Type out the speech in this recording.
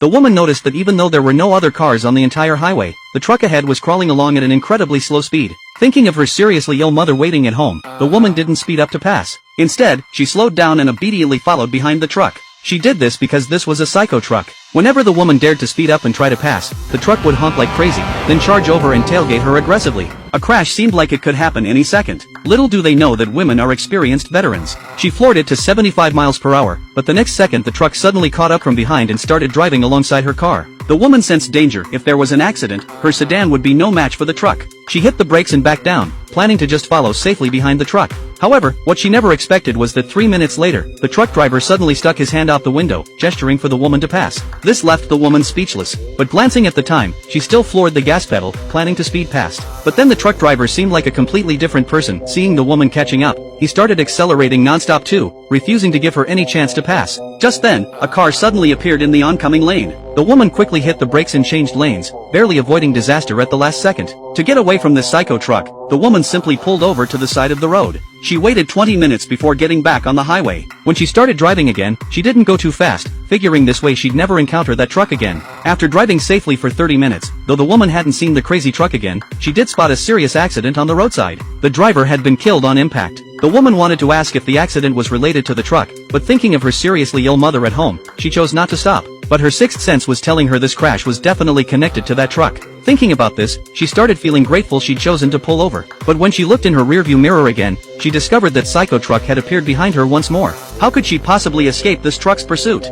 The woman noticed that even though there were no other cars on the entire highway, the truck ahead was crawling along at an incredibly slow speed. Thinking of her seriously ill mother waiting at home, the woman didn't speed up to pass. Instead, she slowed down and obediently followed behind the truck. She did this because this was a psycho truck. Whenever the woman dared to speed up and try to pass, the truck would honk like crazy, then charge over and tailgate her aggressively. A crash seemed like it could happen any second. Little do they know that women are experienced veterans. She floored it to 75 miles per hour, but the next second the truck suddenly caught up from behind and started driving alongside her car. The woman sensed danger. If there was an accident, her sedan would be no match for the truck. She hit the brakes and backed down, planning to just follow safely behind the truck. However, what she never expected was that 3 minutes later, the truck driver suddenly stuck his hand out the window, gesturing for the woman to pass. This left the woman speechless, but glancing at the time, she still floored the gas pedal, planning to speed past. But then the truck driver seemed like a completely different person. Seeing the woman catching up, he started accelerating non-stop too, refusing to give her any chance to pass. Just then, a car suddenly appeared in the oncoming lane. The woman quickly hit the brakes and changed lanes, barely avoiding disaster at the last second. To get away from this psycho truck, the woman simply pulled over to the side of the road. She waited 20 minutes before getting back on the highway. When she started driving again, she didn't go too fast, figuring this way she'd never encounter that truck again. After driving safely for 30 minutes, though the woman hadn't seen the crazy truck again, she did spot a serious accident on the roadside. The driver had been killed on impact. The woman wanted to ask if the accident was related to the truck, but thinking of her seriously ill mother at home, she chose not to stop. But her sixth sense was telling her this crash was definitely connected to that truck. Thinking about this, she started feeling grateful she'd chosen to pull over. But when she looked in her rearview mirror again, she discovered that psycho truck had appeared behind her once more. How could she possibly escape this truck's pursuit?